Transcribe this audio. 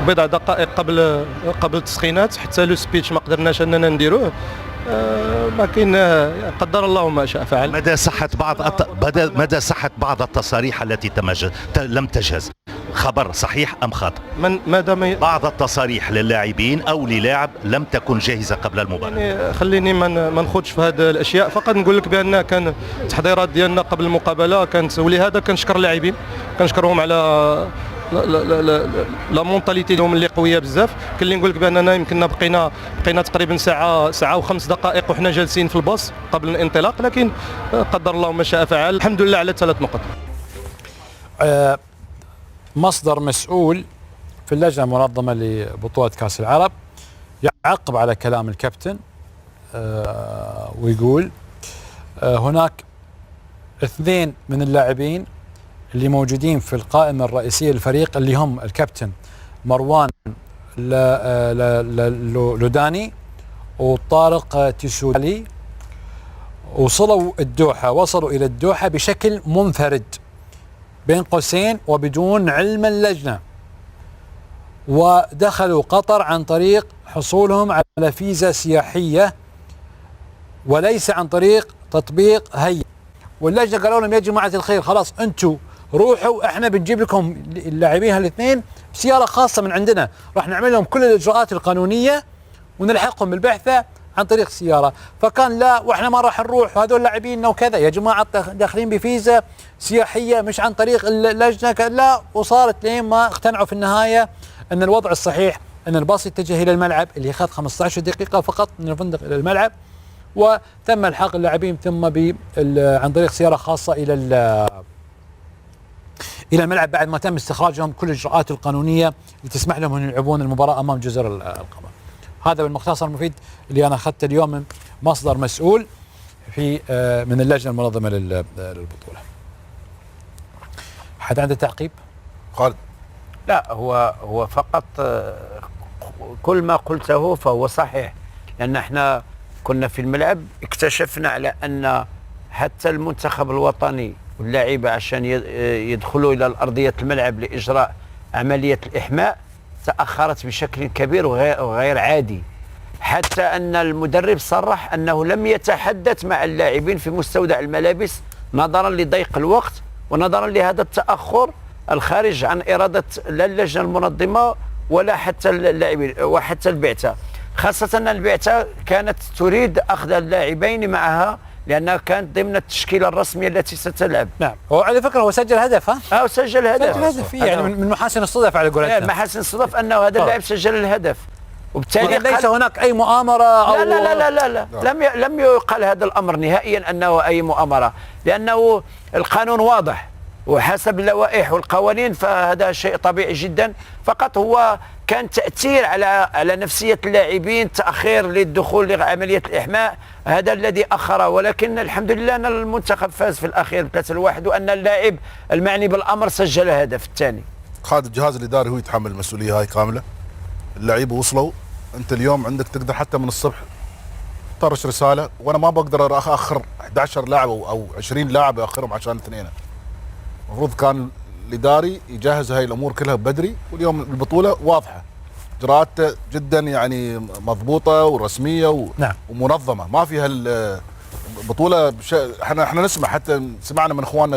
بضع دقائق قبل التسخينات، حتى لو سبيتش ما قدرناش اننا نديروه. لكن قدر الله ما شاء فعل. مدى صحة بعض التصاريح التي لم تجهز، خبر صحيح أم خاطئ؟ بعض التصاريح للاعبين أو للاعب لم تكن جاهزة قبل المباراة. يعني خليني ما نخوضش في هذه الأشياء، فقط نقول لك بأن كان التحضيرات ديالنا قبل المقابلة كانت، ولهذا كنشكر اللاعبين، كنشكرهم على لا مونتاليتي ديالهم اللي قويه بزاف. كاين اللي نقول لك باننا يمكننا بقينا تقريبا ساعه و5 دقائق وحنا جالسين في الباص قبل الانطلاق، لكن قدر الله ما شاء فعل. الحمد لله على 3 نقط. مصدر مسؤول في اللجنه المنظمه لبطوله كاس العرب يعقب على كلام الكابتن ويقول هناك 2 من اللاعبين اللي موجودين في القائمة الرئيسية للفريق اللي هم الكابتن مروان لوداني وطارق تيسولي، وصلوا إلى الدوحة بشكل منفرد بين قوسين وبدون علم اللجنة، ودخلوا قطر عن طريق حصولهم على فيزا سياحية وليس عن طريق تطبيق هيئة. واللجنة قالوا لهم يا جماعة الخير خلاص انتم روحوا، احنا بنجيب لكم اللاعبين هالاثنين بسيارة خاصة من عندنا، راح نعمل لهم كل الإجراءات القانونية ونلحقهم بالبعثة عن طريق سيارة. فكان لا واحنا ما راح نروح وهذول لاعبيننا وكذا، يا جماعة داخلين بفيزا سياحية مش عن طريق اللجنة، لا. وصارت لين ما اقتنعوا في النهاية ان الوضع الصحيح ان الباص يتجه الى الملعب اللي اخذ 15 دقيقة فقط من الفندق الى الملعب، وتم الحاق اللاعبين ثم عن طريق سيارة خاصة الى الملعب بعد ما تم استخراجهم كل الاجراءات القانونيه اللي تسمح لهم ان يلعبون المباراه امام جزر القمر. هذا بالمختصر المفيد اللي انا اخذته اليوم من مصدر مسؤول من اللجنه المنظمه للبطوله. حد عنده تعقيب؟ خالد؟ لا، هو فقط كل ما قلته فهو صحيح، لان احنا كنا في الملعب اكتشفنا على ان حتى المنتخب الوطني واللاعيبه عشان يدخلوا الى ارضيه الملعب لاجراء عمليه الاحماء تاخرت بشكل كبير وغير عادي، حتى ان المدرب صرح انه لم يتحدث مع اللاعبين في مستودع الملابس نظرا لضيق الوقت ونظرا لهذا التاخر الخارج عن اراده لا اللجنه المنظمه ولا حتى اللاعبين وحتى البعثه، خاصه ان البعثه كانت تريد اخذ اللاعبين معها لأنها كانت ضمن التشكيلة الرسمية التي ستلعب. نعم، وعلى فكرة هو سجل هدف. سجل هدف يعني من محاسن الصدف على قولتنا. من محاسن الصدف أنه هذا اللاعب سجل الهدف، وبالتالي ليس هناك أي مؤامرة أو لا لا لا لا, لا. لم يقال هذا الأمر نهائيا أنه أي مؤامرة، لأنه القانون واضح وحسب اللوائح والقوانين فهذا شيء طبيعي جدا، فقط هو كان تأثير على نفسية اللاعبين، تأخير للدخول لعملية الإحماء، هذا الذي أخر. ولكن الحمد لله أن المنتخب فاز في الأخير 3-1 وأن اللاعب المعني بالأمر سجل الهدف الثاني. خالد، الجهاز الإداري هو يتحمل المسؤولية هاي كاملة. اللعيبة وصلوا، أنت اليوم عندك تقدر حتى من الصبح طرش رسالة، وأنا ما بقدر أخر 11 لاعب أو 20 لاعب أخرهم عشان اثنين. المفروض كان الإداري يجهز هاي الأمور كلها بدري، واليوم البطولة واضحة، إجراءات جدا يعني مضبوطة ورسمية نعم. ومنظمة، ما فيها البطولة احنا نسمع، حتى سمعنا من اخواننا